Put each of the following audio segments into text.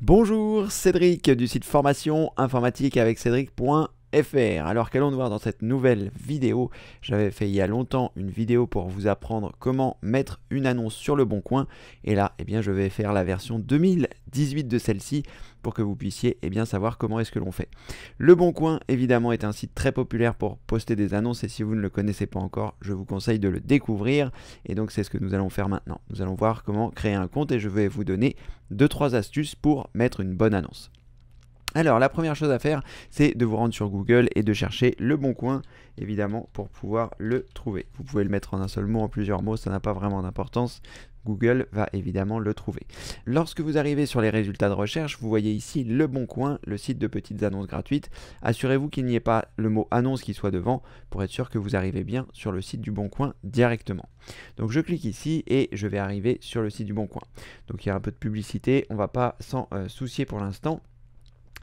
Bonjour, Cédric du site formation informatique avec Cédric.fr. Alors qu'allons-nous voir dans cette nouvelle vidéo? J'avais fait il y a longtemps une vidéo pour vous apprendre comment mettre une annonce sur le bon coin. Et là, je vais faire la version 2018 de celle-ci pour que vous puissiez savoir comment est-ce que l'on fait. Le Bon Coin, évidemment, est un site très populaire pour poster des annonces et si vous ne le connaissez pas encore, je vous conseille de le découvrir. Et donc, c'est ce que nous allons faire maintenant. Nous allons voir comment créer un compte et je vais vous donner 2-3 astuces pour mettre une bonne annonce. Alors, la première chose à faire, c'est de vous rendre sur Google et de chercher Le Bon Coin, évidemment, pour pouvoir le trouver. Vous pouvez le mettre en un seul mot, en plusieurs mots, ça n'a pas vraiment d'importance. Google va évidemment le trouver. Lorsque vous arrivez sur les résultats de recherche, vous voyez ici Le Bon Coin, le site de petites annonces gratuites. Assurez-vous qu'il n'y ait pas le mot annonce qui soit devant pour être sûr que vous arrivez bien sur le site du Bon Coin directement. Donc je clique ici et je vais arriver sur le site du Bon Coin. Donc il y a un peu de publicité, on ne va pas s'en soucier pour l'instant.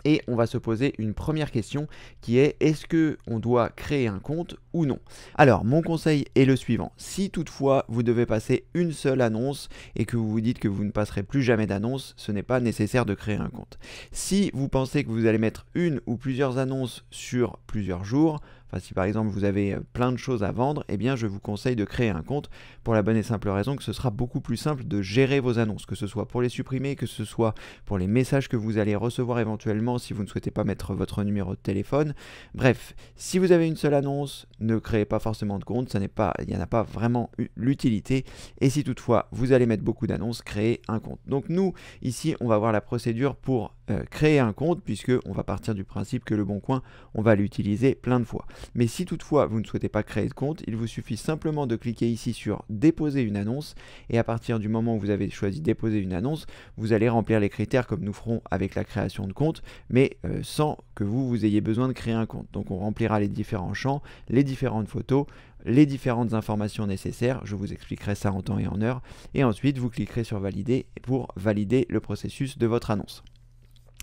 Et on va se poser une première question qui est: est-ce qu'on doit créer un compte ou non? Alors mon conseil est le suivant: si toutefois vous devez passer une seule annonce et que vous vous dites que vous ne passerez plus jamais d'annonce, ce n'est pas nécessaire de créer un compte. Si vous pensez que vous allez mettre une ou plusieurs annonces sur plusieurs jours, enfin si par exemple vous avez plein de choses à vendre, je vous conseille de créer un compte pour la bonne et simple raison que ce sera beaucoup plus simple de gérer vos annonces, que ce soit pour les supprimer, que ce soit pour les messages que vous allez recevoir éventuellement si vous ne souhaitez pas mettre votre numéro de téléphone. Bref, si vous avez une seule annonce, ne créez pas forcément de compte, il n'y en a pas vraiment l'utilité. Et si toutefois vous allez mettre beaucoup d'annonces, créez un compte. Donc nous, ici, on va voir la procédure pour créer un compte, puisque on va partir du principe que Le Bon Coin, on va l'utiliser plein de fois. Mais si toutefois vous ne souhaitez pas créer de compte, il vous suffit simplement de cliquer ici sur déposer une annonce, et à partir du moment où vous avez choisi déposer une annonce, vous allez remplir les critères comme nous ferons avec la création de compte, mais sans que vous ayez besoin de créer un compte. Donc on remplira les différents champs, les différentes photos, les différentes informations nécessaires, je vous expliquerai ça en temps et en heure, et ensuite vous cliquerez sur valider pour valider le processus de votre annonce.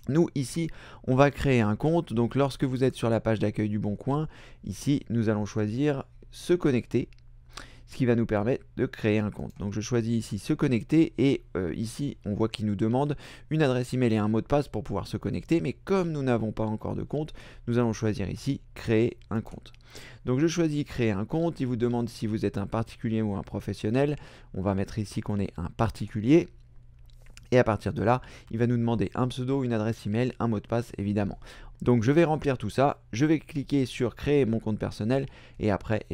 Nous, ici, on va créer un compte. Donc, lorsque vous êtes sur la page d'accueil du Bon Coin, ici, nous allons choisir se connecter, ce qui va nous permettre de créer un compte. Donc, je choisis ici se connecter et ici, on voit qu'il nous demande une adresse email et un mot de passe pour pouvoir se connecter. Mais comme nous n'avons pas encore de compte, nous allons choisir ici créer un compte. Donc, je choisis créer un compte. Il vous demande si vous êtes un particulier ou un professionnel. On va mettre ici qu'on est un particulier. Et à partir de là, il va nous demander un pseudo, une adresse email, un mot de passe évidemment. Donc je vais remplir tout ça, je vais cliquer sur créer mon compte personnel et après,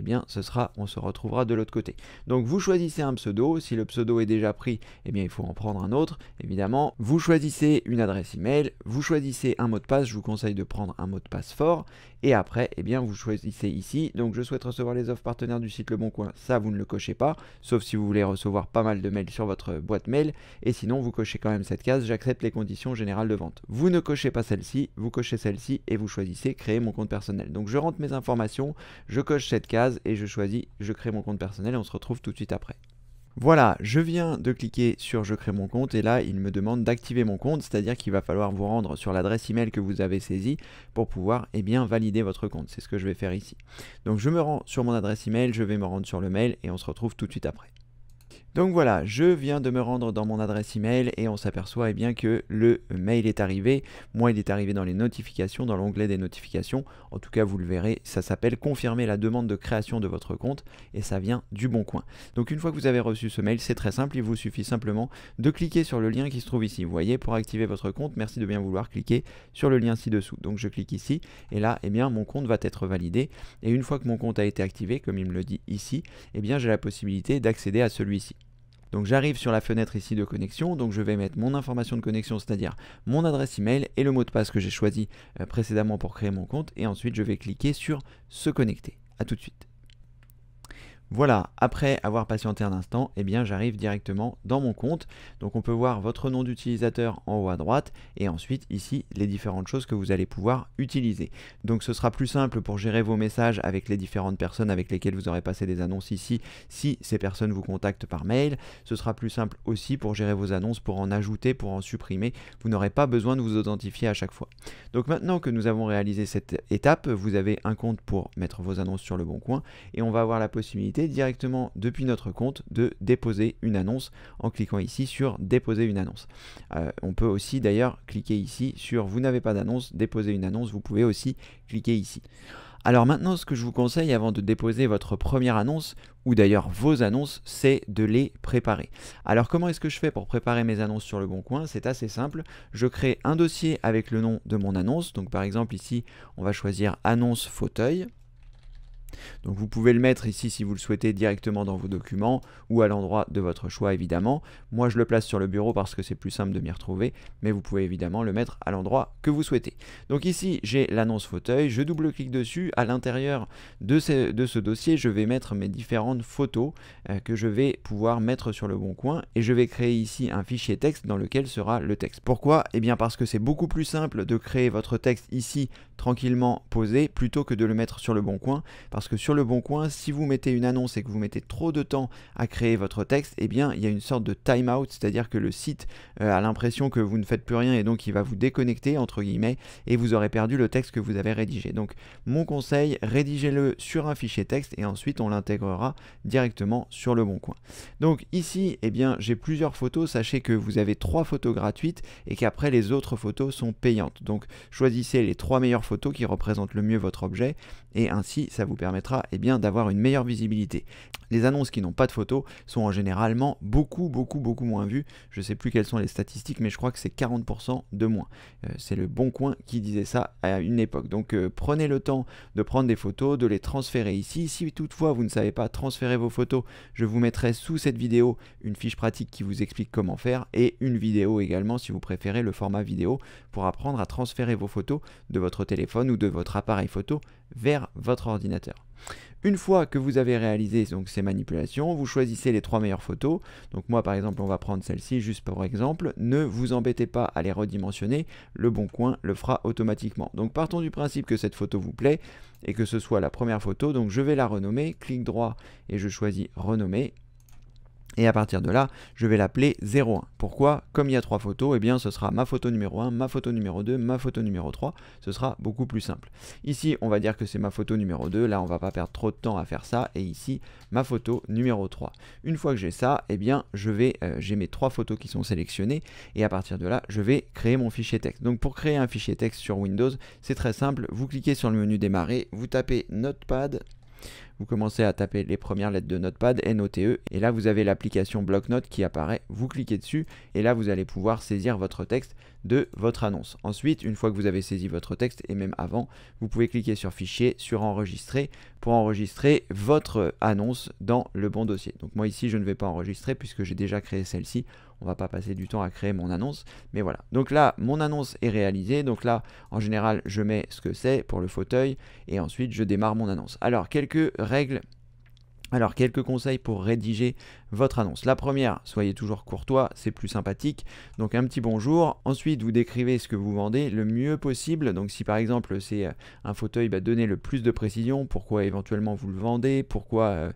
on se retrouvera de l'autre côté. Donc vous choisissez un pseudo, si le pseudo est déjà pris, il faut en prendre un autre, évidemment. Vous choisissez une adresse email, vous choisissez un mot de passe, je vous conseille de prendre un mot de passe fort et après, vous choisissez ici. Donc je souhaite recevoir les offres partenaires du site Le Bon Coin, ça vous ne le cochez pas, sauf si vous voulez recevoir pas mal de mails sur votre boîte mail et sinon vous cochez quand même cette case, j'accepte les conditions générales de vente. Vous ne cochez pas celle-ci, vous cochez celle-ci et vous choisissez créer mon compte personnel. Donc je rentre mes informations, je coche cette case et je choisis je crée mon compte personnel et on se retrouve tout de suite après. Voilà, je viens de cliquer sur je crée mon compte et là il me demande d'activer mon compte, c'est-à-dire qu'il va falloir vous rendre sur l'adresse email que vous avez saisie pour pouvoir valider votre compte. C'est ce que je vais faire ici. Donc je me rends sur mon adresse email, je vais me rendre sur le mail et on se retrouve tout de suite après. Donc voilà, je viens de me rendre dans mon adresse email et on s'aperçoit que le mail est arrivé. Moi, il est arrivé dans les notifications, dans l'onglet des notifications. En tout cas, vous le verrez, ça s'appelle confirmer la demande de création de votre compte et ça vient du Bon Coin. Donc une fois que vous avez reçu ce mail, c'est très simple, il vous suffit simplement de cliquer sur le lien qui se trouve ici. Vous voyez, pour activer votre compte, merci de bien vouloir cliquer sur le lien ci-dessous. Donc je clique ici et là, mon compte va être validé. Et une fois que mon compte a été activé, comme il me le dit ici, j'ai la possibilité d'accéder à celui-ci. Donc j'arrive sur la fenêtre ici de connexion, donc je vais mettre mon information de connexion, c'est-à-dire mon adresse email et le mot de passe que j'ai choisi précédemment pour créer mon compte, et ensuite je vais cliquer sur se connecter. A tout de suite. Voilà, après avoir patienté un instant, j'arrive directement dans mon compte. Donc on peut voir votre nom d'utilisateur en haut à droite et ensuite ici les différentes choses que vous allez pouvoir utiliser. Donc ce sera plus simple pour gérer vos messages avec les différentes personnes avec lesquelles vous aurez passé des annonces ici, si ces personnes vous contactent par mail. Ce sera plus simple aussi pour gérer vos annonces, pour en ajouter, pour en supprimer. Vous n'aurez pas besoin de vous authentifier à chaque fois. Donc maintenant que nous avons réalisé cette étape, vous avez un compte pour mettre vos annonces sur Le Bon Coin et on va avoir la possibilité possibilité directement depuis notre compte de déposer une annonce en cliquant ici sur déposer une annonce. On peut aussi d'ailleurs cliquer ici sur vous n'avez pas d'annonce, déposer une annonce, vous pouvez aussi cliquer ici. Alors maintenant, ce que je vous conseille avant de déposer votre première annonce, ou d'ailleurs vos annonces, c'est de les préparer. Alors comment est-ce que je fais pour préparer mes annonces sur Le Bon Coin? C'est assez simple, je crée un dossier avec le nom de mon annonce, donc par exemple ici, on va choisir annonce fauteuil. Donc vous pouvez le mettre ici si vous le souhaitez directement dans vos documents ou à l'endroit de votre choix évidemment. Moi je le place sur le bureau parce que c'est plus simple de m'y retrouver, mais vous pouvez évidemment le mettre à l'endroit que vous souhaitez. Donc ici j'ai l'annonce fauteuil, je double-clique dessus, à l'intérieur de ce dossier je vais mettre mes différentes photos que je vais pouvoir mettre sur Le Bon Coin et je vais créer ici un fichier texte dans lequel sera le texte. Pourquoi? Eh bien parce que c'est beaucoup plus simple de créer votre texte ici tranquillement posé plutôt que de le mettre sur Le Bon Coin, parce que sur Le Bon Coin, si vous mettez une annonce et que vous mettez trop de temps à créer votre texte, eh bien il y a une sorte de time-out, c'est-à-dire que le site a l'impression que vous ne faites plus rien et donc il va vous déconnecter entre guillemets et vous aurez perdu le texte que vous avez rédigé. Donc mon conseil, rédigez-le sur un fichier texte et ensuite on l'intégrera directement sur Le Bon Coin. Donc ici, eh bien j'ai plusieurs photos, sachez que vous avez 3 photos gratuites et qu'après les autres photos sont payantes. Donc choisissez les 3 meilleures photos qui représentent le mieux votre objet et ainsi ça vous permettra d'avoir une meilleure visibilité. Les annonces qui n'ont pas de photos sont en généralement beaucoup moins vues. Je ne sais plus quelles sont les statistiques, mais je crois que c'est 40% de moins. C'est Le Bon Coin qui disait ça à une époque. Donc prenez le temps de prendre des photos, de les transférer ici. Si toutefois vous ne savez pas transférer vos photos, je vous mettrai sous cette vidéo une fiche pratique qui vous explique comment faire et une vidéo également si vous préférez le format vidéo pour apprendre à transférer vos photos de votre téléphone ou de votre appareil photo vers votre ordinateur. Une fois que vous avez réalisé donc ces manipulations, vous choisissez les 3 meilleures photos. Donc moi par exemple on va prendre celle-ci juste pour exemple. Ne vous embêtez pas à les redimensionner, Le Bon Coin le fera automatiquement. Donc partons du principe que cette photo vous plaît et que ce soit la première photo. Donc je vais la renommer, clic droit et je choisis renommer. Et à partir de là, je vais l'appeler 01. Pourquoi? Comme il y a 3 photos, eh bien ce sera ma photo numéro 1, ma photo numéro 2, ma photo numéro 3. Ce sera beaucoup plus simple. Ici, on va dire que c'est ma photo numéro 2. Là, on va pas perdre trop de temps à faire ça. Et ici, ma photo numéro 3. Une fois que j'ai ça, eh bien j'ai mes 3 photos qui sont sélectionnées. Et à partir de là, je vais créer mon fichier texte. Donc pour créer un fichier texte sur Windows, c'est très simple. Vous cliquez sur le menu démarrer, vous tapez Notepad. Vous commencez à taper les premières lettres de Notepad, N-O-T-E, et là vous avez l'application Bloc-Notes qui apparaît, vous cliquez dessus, et là vous allez pouvoir saisir votre texte de votre annonce. Ensuite, une fois que vous avez saisi votre texte, et même avant, vous pouvez cliquer sur Fichier, sur Enregistrer, pour enregistrer votre annonce dans le bon dossier. Donc moi ici, je ne vais pas enregistrer puisque j'ai déjà créé celle-ci. On va pas passer du temps à créer mon annonce, mais voilà. Donc là, mon annonce est réalisée. Donc là, en général, je mets ce que c'est pour le fauteuil et ensuite je démarre mon annonce. Alors, quelques règles. Alors, quelques conseils pour rédiger votre annonce. La première, soyez toujours courtois, c'est plus sympathique. Donc, un petit bonjour. Ensuite, vous décrivez ce que vous vendez le mieux possible. Donc, si par exemple, c'est un fauteuil, donnez le plus de précision. Pourquoi éventuellement vous le vendez, pourquoi,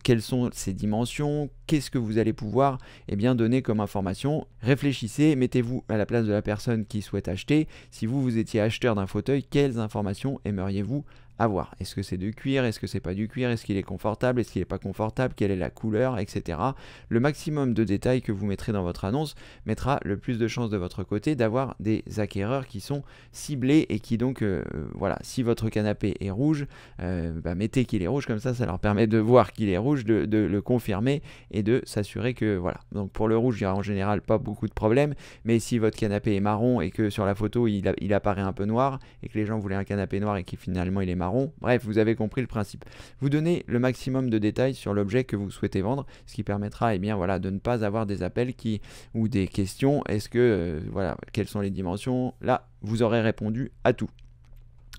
quelles sont ses dimensions, qu'est-ce que vous allez pouvoir donner comme information. Réfléchissez, mettez-vous à la place de la personne qui souhaite acheter. Si vous étiez acheteur d'un fauteuil, quelles informations aimeriez-vous avoir? Est-ce que c'est du cuir? Est-ce que c'est pas du cuir? Est-ce qu'il est confortable? Est-ce qu'il n'est pas confortable? Quelle est la couleur? Etc. Le maximum de détails que vous mettrez dans votre annonce mettra le plus de chances de votre côté d'avoir des acquéreurs qui sont ciblés et qui donc, voilà, si votre canapé est rouge, mettez qu'il est rouge, comme ça leur permet de voir qu'il est rouge, de le confirmer et de s'assurer que, voilà. Donc pour le rouge, il n'y a en général pas beaucoup de problèmes, mais si votre canapé est marron et que sur la photo, il apparaît un peu noir et que les gens voulaient un canapé noir et que finalement il est marron, bref, vous avez compris le principe. Vous donnez le maximum de détails sur l'objet que vous souhaitez vendre, ce qui permettra voilà, de ne pas avoir des appels ou des questions. Est-ce que, voilà, quelles sont les dimensions? Là, vous aurez répondu à tout.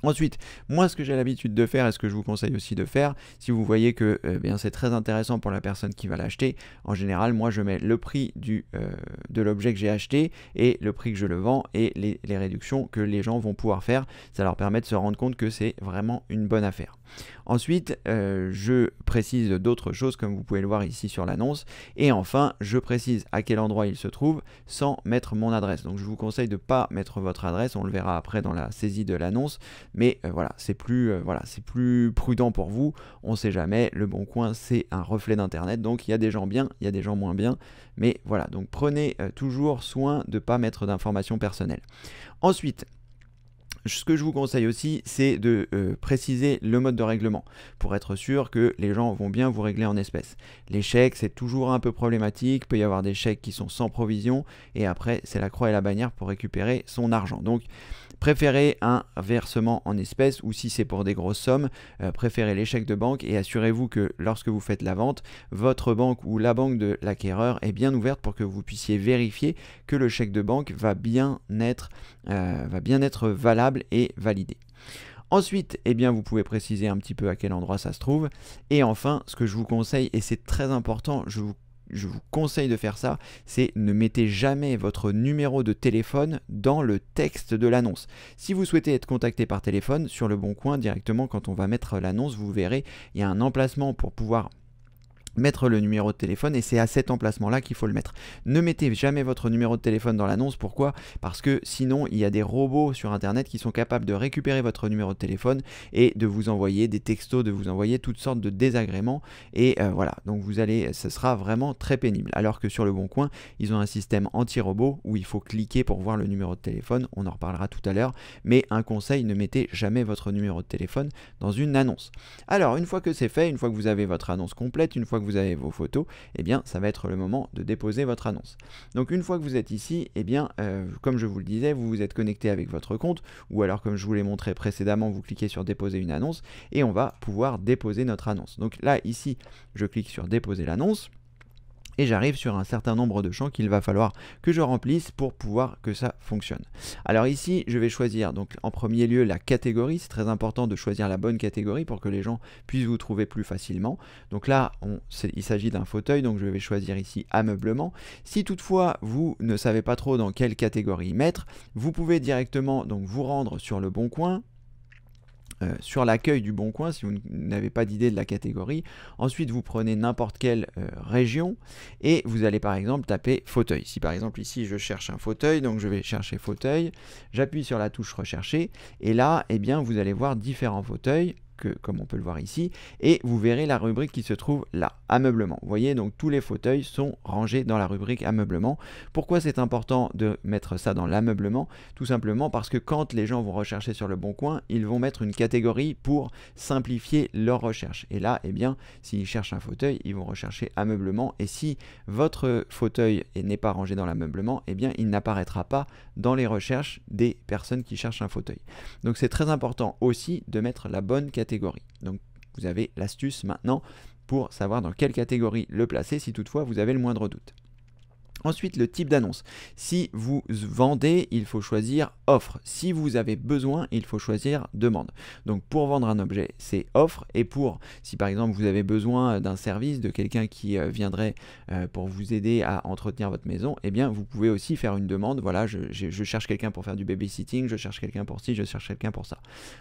Ensuite, moi ce que j'ai l'habitude de faire et ce que je vous conseille aussi de faire, si vous voyez que c'est très intéressant pour la personne qui va l'acheter, en général moi je mets le prix de l'objet que j'ai acheté et le prix que je le vends et les réductions que les gens vont pouvoir faire. Ça leur permet de se rendre compte que c'est vraiment une bonne affaire. Ensuite, je précise d'autres choses comme vous pouvez le voir ici sur l'annonce. Et enfin, je précise à quel endroit il se trouve sans mettre mon adresse. Donc je vous conseille de ne pas mettre votre adresse, on le verra après dans la saisie de l'annonce. Mais voilà, c'est plus prudent pour vous. On ne sait jamais, Le Bon Coin c'est un reflet d'internet, donc il y a des gens bien, il y a des gens moins bien. Mais voilà, donc prenez toujours soin de ne pas mettre d'informations personnelles. Ensuite, ce que je vous conseille aussi, c'est de préciser le mode de règlement pour être sûr que les gens vont bien vous régler en espèces. Les chèques, c'est toujours un peu problématique. Il peut y avoir des chèques qui sont sans provision et après, c'est la croix et la bannière pour récupérer son argent. Donc, préférez un versement en espèces ou si c'est pour des grosses sommes, préférez les chèques de banque et assurez-vous que lorsque vous faites la vente, votre banque ou la banque de l'acquéreur est bien ouverte pour que vous puissiez vérifier que le chèque de banque va bien être valable et validé. Ensuite, eh bien, vous pouvez préciser un petit peu à quel endroit ça se trouve. Et enfin, ce que je vous conseille, et c'est très important, je vous conseille de faire ça, c'est ne mettez jamais votre numéro de téléphone dans le texte de l'annonce. Si vous souhaitez être contacté par téléphone, sur Le Bon Coin, directement quand on va mettre l'annonce, vous verrez, il y a un emplacement pour pouvoir mettre le numéro de téléphone et c'est à cet emplacement là qu'il faut le mettre. Ne mettez jamais votre numéro de téléphone dans l'annonce. Pourquoi? Parce que sinon il y a des robots sur internet qui sont capables de récupérer votre numéro de téléphone et de vous envoyer des textos, de vous envoyer toutes sortes de désagréments et voilà, donc ce sera vraiment très pénible. Alors que sur Le Bon Coin, ils ont un système anti-robot où il faut cliquer pour voir le numéro de téléphone, on en reparlera tout à l'heure, mais un conseil, ne mettez jamais votre numéro de téléphone dans une annonce. Alors une fois que c'est fait, une fois que vous avez votre annonce complète, une fois que vous avez vos photos, eh bien ça va être le moment de déposer votre annonce. Donc une fois que vous êtes ici, eh bien comme je vous le disais, vous vous êtes connecté avec votre compte, ou alors comme je vous l'ai montré précédemment, vous cliquez sur déposer une annonce et on va pouvoir déposer notre annonce. Donc là ici, je clique sur déposer l'annonce. Et j'arrive sur un certain nombre de champs qu'il va falloir que je remplisse pour pouvoir que ça fonctionne. Alors ici, je vais choisir donc en premier lieu la catégorie. C'est très important de choisir la bonne catégorie pour que les gens puissent vous trouver plus facilement. Donc là, il s'agit d'un fauteuil, donc je vais choisir ici ameublement. Si toutefois vous ne savez pas trop dans quelle catégorie mettre, vous pouvez directement donc vous rendre sur Le Bon Coin. Sur l'accueil du Bon Coin si vous n'avez pas d'idée de la catégorie. Ensuite vous prenez n'importe quelle région et vous allez par exemple taper fauteuil. Si par exemple ici je cherche un fauteuil, donc je vais chercher fauteuil, j'appuie sur la touche rechercher et là eh bien vous allez voir différents fauteuils comme on peut le voir ici, et vous verrez la rubrique qui se trouve là, ameublement. Vous voyez, donc tous les fauteuils sont rangés dans la rubrique ameublement. Pourquoi c'est important de mettre ça dans l'ameublement? Tout simplement parce que quand les gens vont rechercher sur Le Bon Coin, ils vont mettre une catégorie pour simplifier leur recherche. Et là, eh bien, s'ils cherchent un fauteuil, ils vont rechercher ameublement, et si votre fauteuil n'est pas rangé dans l'ameublement, eh bien, il n'apparaîtra pas dans les recherches des personnes qui cherchent un fauteuil. Donc c'est très important aussi de mettre la bonne catégorie. Donc vous avez l'astuce maintenant pour savoir dans quelle catégorie le placer si toutefois vous avez le moindre doute. Ensuite, le type d'annonce. Si vous vendez, il faut choisir offre. Si vous avez besoin, il faut choisir demande. Donc pour vendre un objet, c'est offre. Et si par exemple vous avez besoin d'un service, de quelqu'un qui viendrait pour vous aider à entretenir votre maison, eh bien vous pouvez aussi faire une demande. Voilà, je cherche quelqu'un pour faire du babysitting, je cherche quelqu'un pour ci, je cherche quelqu'un pour ça.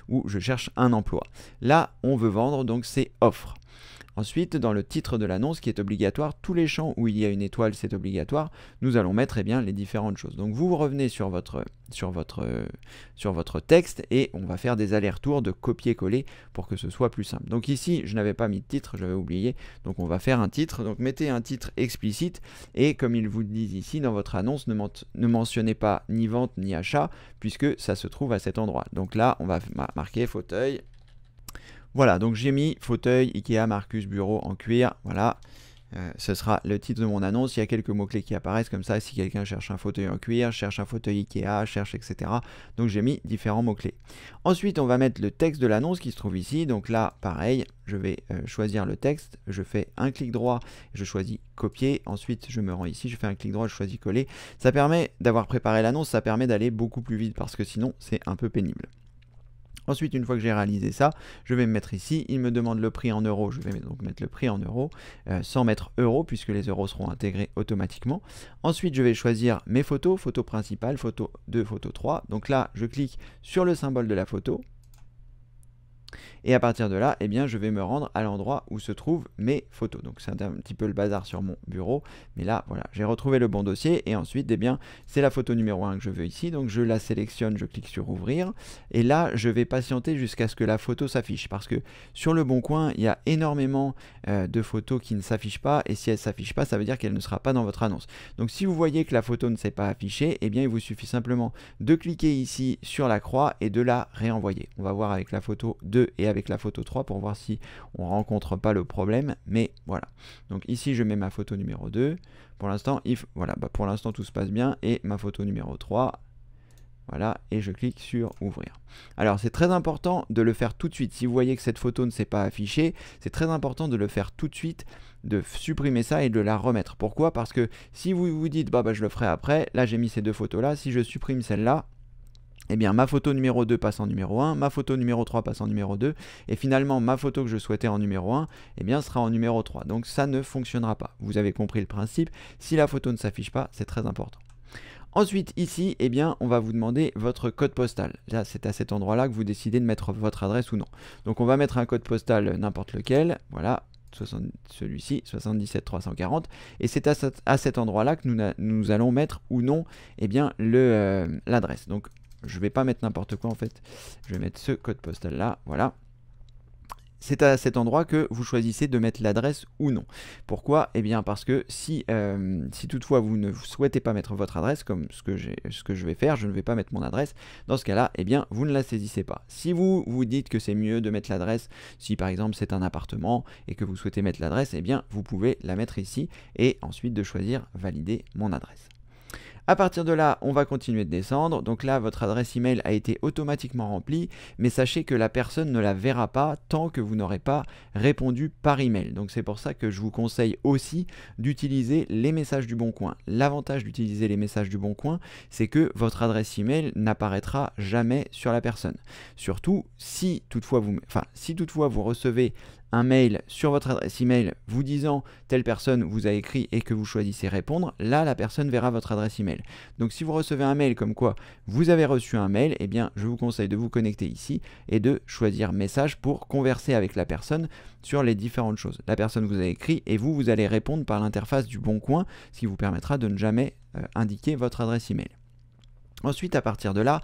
Ou je cherche un emploi. Là, on veut vendre, donc c'est offre. Ensuite, dans le titre de l'annonce qui est obligatoire, tous les champs où il y a une étoile, c'est obligatoire, nous allons mettre bien, les différentes choses. Donc vous revenez sur votre texte et on va faire des allers-retours de copier-coller pour que ce soit plus simple. Donc ici, je n'avais pas mis de titre, j'avais oublié, donc on va faire un titre. Donc mettez un titre explicite et comme ils vous le disent ici, dans votre annonce, ne mentionnez pas ni vente ni achat puisque ça se trouve à cet endroit. Donc là, on va marquer fauteuil. Voilà, donc j'ai mis fauteuil, Ikea, Marcus, bureau en cuir, voilà, ce sera le titre de mon annonce. Il y a quelques mots-clés qui apparaissent comme ça, si quelqu'un cherche un fauteuil en cuir, cherche un fauteuil Ikea, cherche etc. Donc j'ai mis différents mots-clés. Ensuite, on va mettre le texte de l'annonce qui se trouve ici, donc là, pareil, je vais choisir le texte, je fais un clic droit, je choisis copier, ensuite je me rends ici, je fais un clic droit, je choisis coller. Ça permet d'avoir préparé l'annonce, ça permet d'aller beaucoup plus vite parce que sinon c'est un peu pénible. Ensuite, une fois que j'ai réalisé ça, je vais me mettre ici, il me demande le prix en euros, je vais donc mettre le prix en euros, sans mettre euros, puisque les euros seront intégrés automatiquement. Ensuite, je vais choisir mes photos, photo principale, photo 2, photo 3. Donc là, je clique sur le symbole de la photo. Et à partir de là, eh bien, je vais me rendre à l'endroit où se trouvent mes photos. Donc c'est un petit peu le bazar sur mon bureau. Mais là, voilà, j'ai retrouvé le bon dossier. Et ensuite, eh bien, c'est la photo numéro 1 que je veux ici. Donc je la sélectionne, je clique sur ouvrir. Et là, je vais patienter jusqu'à ce que la photo s'affiche. Parce que sur le Bon Coin, il y a énormément de photos qui ne s'affichent pas. Et si elles ne s'affichent pas, ça veut dire qu'elle ne sera pas dans votre annonce. Donc si vous voyez que la photo ne s'est pas affichée, eh bien, il vous suffit simplement de cliquer ici sur la croix et de la réenvoyer. On va voir avec la photo 2 et avec la photo 3 pour voir si on rencontre pas le problème, mais voilà. Donc ici je mets ma photo numéro 2. Pour l'instant, voilà, pour l'instant tout se passe bien, et ma photo numéro 3. Voilà, et je clique sur ouvrir. Alors c'est très important de le faire tout de suite. Si vous voyez que cette photo ne s'est pas affichée, c'est très important de le faire tout de suite, de supprimer ça et de la remettre. Pourquoi? Parce que si vous vous dites bah je le ferai après, là j'ai mis ces deux photos là, si je supprime celle-là, eh bien ma photo numéro 2 passe en numéro 1, ma photo numéro 3 passe en numéro 2, et finalement ma photo que je souhaitais en numéro 1, eh bien sera en numéro 3. Donc ça ne fonctionnera pas. Vous avez compris le principe, si la photo ne s'affiche pas, c'est très important. Ensuite ici, eh bien, on va vous demander votre code postal. Là, c'est à cet endroit-là que vous décidez de mettre votre adresse ou non. Donc on va mettre un code postal n'importe lequel, voilà, celui-ci, 77 340, et c'est à cet endroit-là que nous allons mettre ou non eh bien l'adresse. Donc je ne vais pas mettre n'importe quoi en fait, je vais mettre ce code postal là, voilà. C'est à cet endroit que vous choisissez de mettre l'adresse ou non. Pourquoi? Eh bien parce que si toutefois vous ne souhaitez pas mettre votre adresse, comme ce que je vais faire, je ne vais pas mettre mon adresse, dans ce cas-là, eh bien vous ne la saisissez pas. Si vous vous dites que c'est mieux de mettre l'adresse, si par exemple c'est un appartement et que vous souhaitez mettre l'adresse, eh bien vous pouvez la mettre ici et ensuite de choisir valider mon adresse. À partir de là, on va continuer de descendre. Donc là, votre adresse email a été automatiquement remplie, mais sachez que la personne ne la verra pas tant que vous n'aurez pas répondu par email. Donc c'est pour ça que je vous conseille aussi d'utiliser les messages du Bon Coin. L'avantage d'utiliser les messages du Bon Coin, c'est que votre adresse email n'apparaîtra jamais sur la personne. Surtout si toutefois vous recevez un mail sur votre adresse email vous disant telle personne vous a écrit et que vous choisissez répondre, là la personne verra votre adresse email. Donc si vous recevez un mail comme quoi vous avez reçu un mail, eh bien je vous conseille de vous connecter ici et de choisir message pour converser avec la personne sur les différentes choses. La personne vous a écrit et vous allez répondre par l'interface du Bon Coin, ce qui vous permettra de ne jamais indiquer votre adresse email. Ensuite, à partir de là,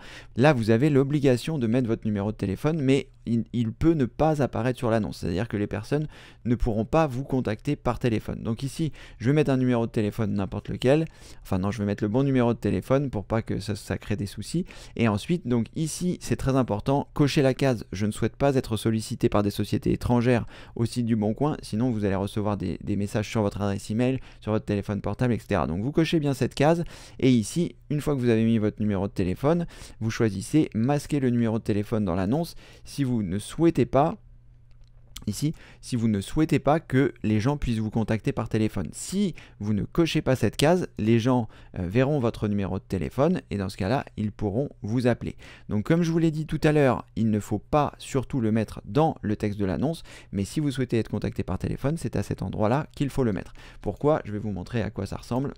vous avez l'obligation de mettre votre numéro de téléphone, mais il peut ne pas apparaître sur l'annonce. C'est-à-dire que les personnes ne pourront pas vous contacter par téléphone. Donc ici, je vais mettre un numéro de téléphone n'importe lequel. Enfin non, je vais mettre le bon numéro de téléphone pour pas que ça crée des soucis. Et ensuite, donc ici, c'est très important, cochez la case « Je ne souhaite pas être sollicité par des sociétés étrangères au site du Bon Coin », sinon vous allez recevoir des messages sur votre adresse email, sur votre téléphone portable, etc. Donc vous cochez bien cette case. Et ici, une fois que vous avez mis votre numéro de téléphone, vous choisissez masquer le numéro de téléphone dans l'annonce si vous ne souhaitez pas que les gens puissent vous contacter par téléphone. Si vous ne cochez pas cette case, les gens verront votre numéro de téléphone et dans ce cas-là, ils pourront vous appeler. Donc comme je vous l'ai dit tout à l'heure, il ne faut pas surtout le mettre dans le texte de l'annonce, mais si vous souhaitez être contacté par téléphone, c'est à cet endroit-là qu'il faut le mettre. Pourquoi? Je vais vous montrer à quoi ça ressemble.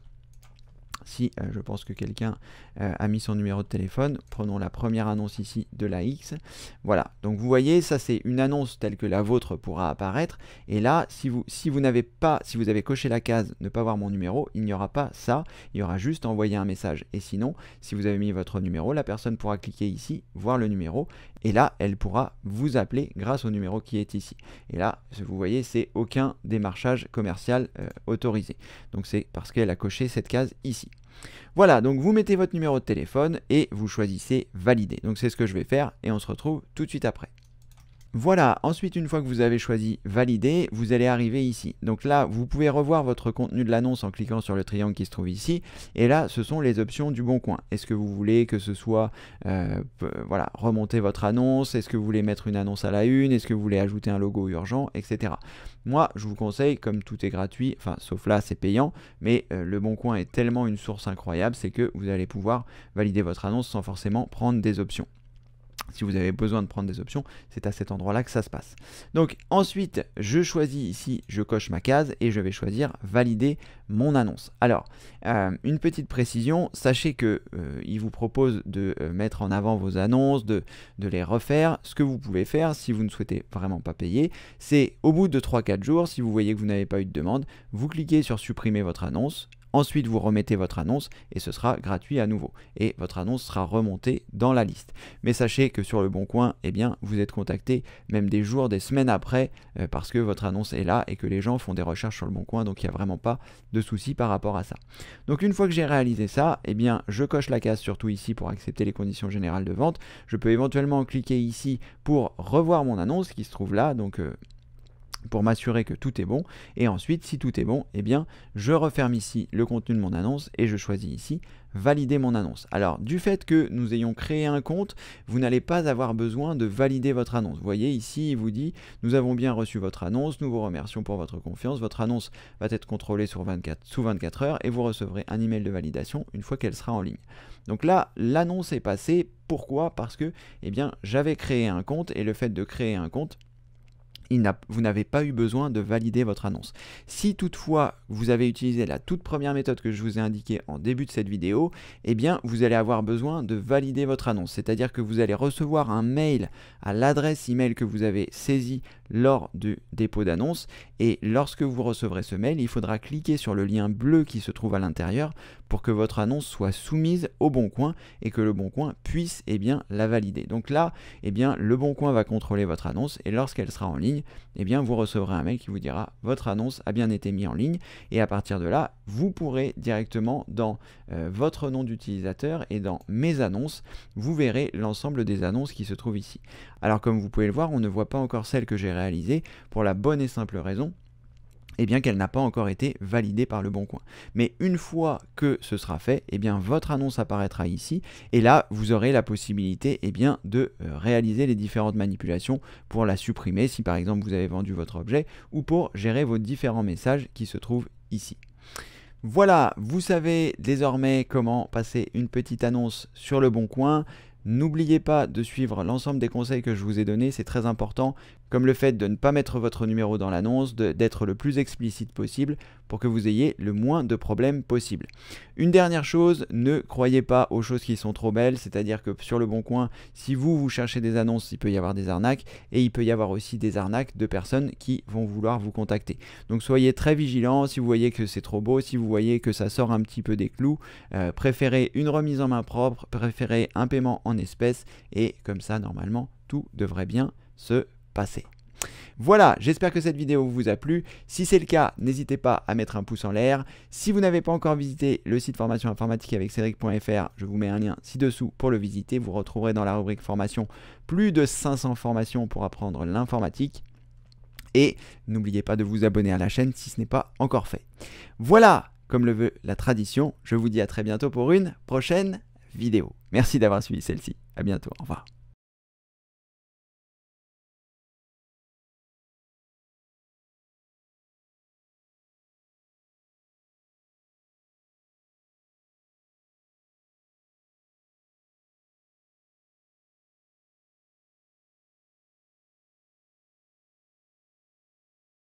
Si je pense que quelqu'un a mis son numéro de téléphone, prenons la première annonce ici de la X. Voilà, donc vous voyez, ça c'est une annonce telle que la vôtre pourra apparaître. Et là, si vous avez coché la case ne pas voir mon numéro, il n'y aura pas ça, il y aura juste envoyer un message. Et sinon, si vous avez mis votre numéro, la personne pourra cliquer ici, voir le numéro, et là, elle pourra vous appeler grâce au numéro qui est ici. Et là, vous voyez, c'est aucun démarchage commercial autorisé. Donc c'est parce qu'elle a coché cette case ici. Voilà, donc vous mettez votre numéro de téléphone et vous choisissez valider. Donc c'est ce que je vais faire et on se retrouve tout de suite après. Voilà, ensuite une fois que vous avez choisi valider, vous allez arriver ici. Donc là, vous pouvez revoir votre contenu de l'annonce en cliquant sur le triangle qui se trouve ici. Et là, ce sont les options du Bon Coin. Est-ce que vous voulez que ce soit, voilà, remonter votre annonce? Est-ce que vous voulez mettre une annonce à la une? Est-ce que vous voulez ajouter un logo urgent, etc. Moi, je vous conseille, comme tout est gratuit, enfin, sauf là, c'est payant, mais le Bon Coin est tellement une source incroyable, c'est que vous allez pouvoir valider votre annonce sans forcément prendre des options. Si vous avez besoin de prendre des options, c'est à cet endroit-là que ça se passe. Donc ensuite, je choisis ici, je coche ma case et je vais choisir valider mon annonce. Alors, une petite précision, sachez que il vous propose de mettre en avant vos annonces, de les refaire. Ce que vous pouvez faire, si vous ne souhaitez vraiment pas payer, c'est au bout de 3-4 jours, si vous voyez que vous n'avez pas eu de demande, vous cliquez sur supprimer votre annonce. Ensuite, vous remettez votre annonce et ce sera gratuit à nouveau. Et votre annonce sera remontée dans la liste. Mais sachez que sur Le Bon Coin, eh bien, vous êtes contacté même des jours, des semaines après parce que votre annonce est là et que les gens font des recherches sur Le Bon Coin. Donc, il n'y a vraiment pas de souci par rapport à ça. Donc, une fois que j'ai réalisé ça, eh bien, je coche la case surtout ici pour accepter les conditions générales de vente. Je peux éventuellement cliquer ici pour revoir mon annonce qui se trouve là. Donc, pour m'assurer que tout est bon, et ensuite si tout est bon, eh bien je referme ici le contenu de mon annonce et je choisis ici valider mon annonce. Alors du fait que nous ayons créé un compte, vous n'allez pas avoir besoin de valider votre annonce. Vous voyez ici il vous dit nous avons bien reçu votre annonce, nous vous remercions pour votre confiance, votre annonce va être contrôlée sous 24 heures et vous recevrez un email de validation une fois qu'elle sera en ligne. Donc là l'annonce est passée, pourquoi? Parce que eh bien j'avais créé un compte et le fait de créer un compte, vous n'avez pas eu besoin de valider votre annonce. Si toutefois vous avez utilisé la toute première méthode que je vous ai indiquée en début de cette vidéo, eh bien vous allez avoir besoin de valider votre annonce. C'est-à-dire que vous allez recevoir un mail à l'adresse email que vous avez saisie lors du dépôt d'annonce et lorsque vous recevrez ce mail, il faudra cliquer sur le lien bleu qui se trouve à l'intérieur pour que votre annonce soit soumise au Bon Coin et que le Bon Coin puisse eh bien, la valider. Donc là, eh bien, le Bon Coin va contrôler votre annonce et lorsqu'elle sera en ligne, eh bien, vous recevrez un mail qui vous dira votre annonce a bien été mise en ligne et à partir de là, vous pourrez directement dans votre nom d'utilisateur et dans mes annonces, vous verrez l'ensemble des annonces qui se trouvent ici. Alors comme vous pouvez le voir, on ne voit pas encore celle que j'ai réalisée pour la bonne et simple raison eh bien qu'elle n'a pas encore été validée par le Bon Coin. Mais une fois que ce sera fait, eh bien votre annonce apparaîtra ici et là vous aurez la possibilité eh bien, de réaliser les différentes manipulations pour la supprimer si par exemple vous avez vendu votre objet ou pour gérer vos différents messages qui se trouvent ici. Voilà, vous savez désormais comment passer une petite annonce sur le Bon Coin. N'oubliez pas de suivre l'ensemble des conseils que je vous ai donnés, c'est très important, comme le fait de ne pas mettre votre numéro dans l'annonce, d'être le plus explicite possible pour que vous ayez le moins de problèmes possible. Une dernière chose, ne croyez pas aux choses qui sont trop belles, c'est-à-dire que sur le Bon Coin, si vous cherchez des annonces, il peut y avoir des arnaques et il peut y avoir aussi des arnaques de personnes qui vont vouloir vous contacter. Donc soyez très vigilants, si vous voyez que c'est trop beau, si vous voyez que ça sort un petit peu des clous, préférez une remise en main propre, préférez un paiement en espèces et comme ça normalement tout devrait bien se passer. Voilà, j'espère que cette vidéo vous a plu. Si c'est le cas, n'hésitez pas à mettre un pouce en l'air. Si vous n'avez pas encore visité le site formation informatique avec Cédric.fr, je vous mets un lien ci-dessous pour le visiter. Vous retrouverez dans la rubrique formation plus de 500 formations pour apprendre l'informatique. Et n'oubliez pas de vous abonner à la chaîne si ce n'est pas encore fait. Voilà, comme le veut la tradition, je vous dis à très bientôt pour une prochaine vidéo. Merci d'avoir suivi celle-ci. À bientôt. Au revoir.